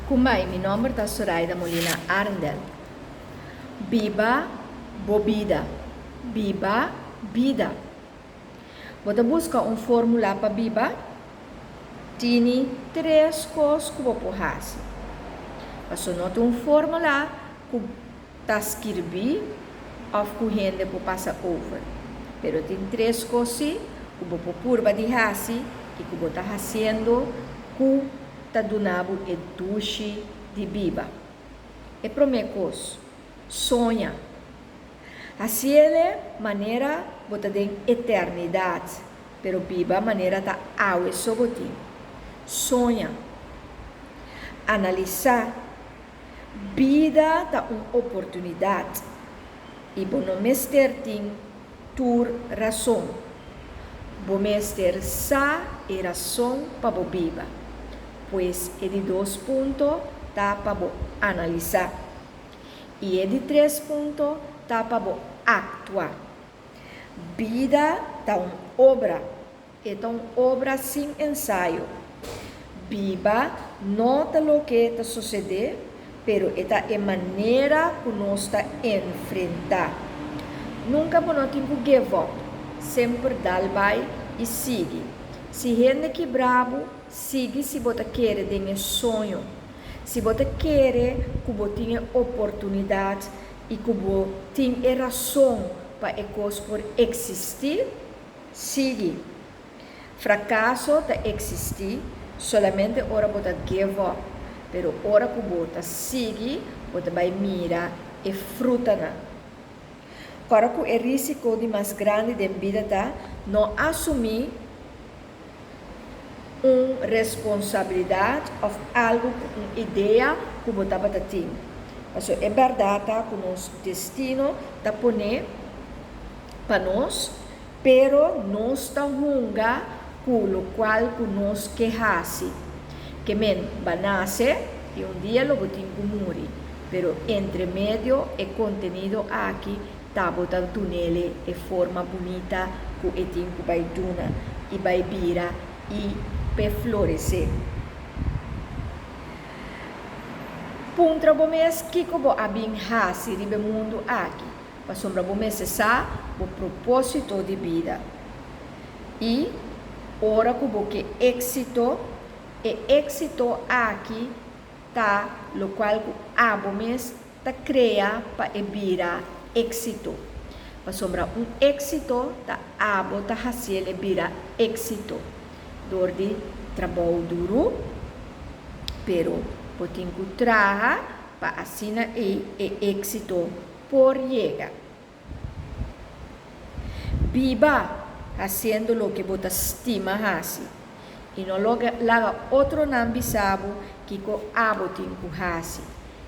Kumai, mi nome é Soraida Molina Arndel. Biba, bobida. Biba, vida. Você busca fórmula para biba? Tem três coisas que você pode fazer. Você não tem fórmula que está escrito ou que a gente pode passar over. Mas tem três coisas que você pode pôr de fazer e que você está fazendo que está dando o duche de biba. A primeira coisa, sonha. Assim é maneira você tem eternidade, pero biba maneira tá aue sobre ti. Sonha. Analisar. Vida tá uma oportunidade. E você não tem tur razão. Você tem sa e razão para biba. Pois é de 2 pontos tá para analisar. E é de 3 pontos tá para actuar. Vida tá uma obra. É uma obra sem ensaio. Biba nota o que está sucedendo, pero esta é maneira que nós está enfrentar. Nunca não tem que give up. Sempre dá vai e sigue. Se gente que bravo, sigue se você quer ter um sonho. Se você quer que você tenha oportunidade e que você tenha razão para a coisa por existir, sigue. Fracasso está existir, solamente ora você give up. Pero ora que você sigue, você vai mirar e fruta. Agora que o risco de mais grande da vida está não assumir uma responsabilidade ou algo, uma ideia que você está tendo. Então, é verdade que o nosso destino está pondo para nós, pero nós está junga com o qual que nós queremos. Que vai nascer e dia lo tem que morrer. Pero entre medio e contenido aqui está botando túnel e forma bonita que o tempo vai duna e vai virar e vai florescer. Puntra bom mês que como a bem hasi ribe mundo aqui. Para sombra bom mês essa o propósito de vida. E ora que êxito e êxito aqui tá lo qual a bom mês tá cria para virar êxito. Para sombra êxito tá abo tá haciele virar êxito. Dor de trabalho duro, pero tem que trabalhar para assinar e êxito por llegar. Viva haciendo lo que você estima hacer. E não laga outro nambisabo que o abo tem que fazer.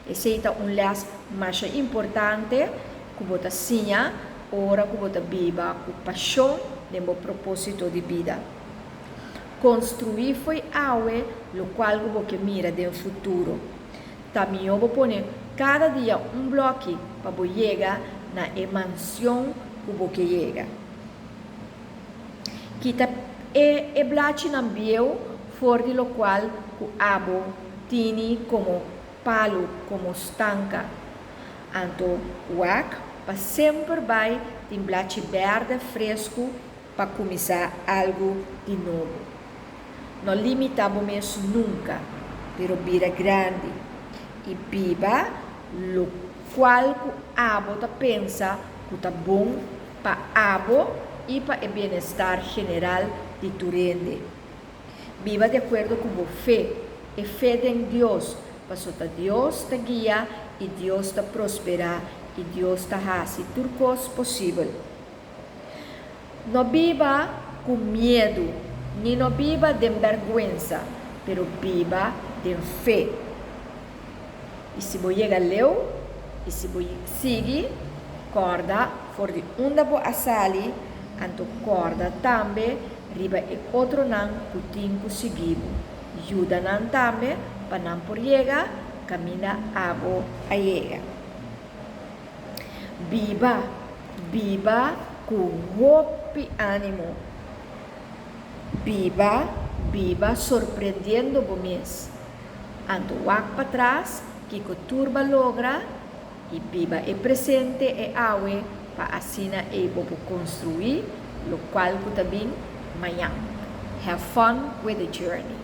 Esse é las mais importante que você sinha, ora que você viva com paixão de meu propósito de vida. Construir foi algo lo qual você mira no futuro. Também eu vou pôr cada dia bloco para você chegar na mansão que você chega. Kita e blaci nambieu fuori lo qual o abo tini como palo, como stanca. Anto uac pa sempre vai tem blaci verde fresco para começar algo de novo. Não limitamos nunca, pero vira grande e viva lo qual o abo ta pensa que tá bom para abo e para o bem-estar general de tu rende. Viva de acordo com a fé, e fé em Deus, para Deus te guia e Deus te prosperar e Deus te faz tudo coisa possível. Não viva com medo, nem não viva de vergonha, pero viva de fé. E se você chega leu, e se você sigue, corda, for de onde você sali, anto corda também, riba e outro nan que tem que seguir. Ajuda nan também, para não por chegar, camina abo a chegar. Viva com golpe ânimo. Viva surpreendendo você. Anto wak para trás, que turba logra, e biba é presente e awe, para assina e bobo construir, lo qual também manhã. Have fun with the journey.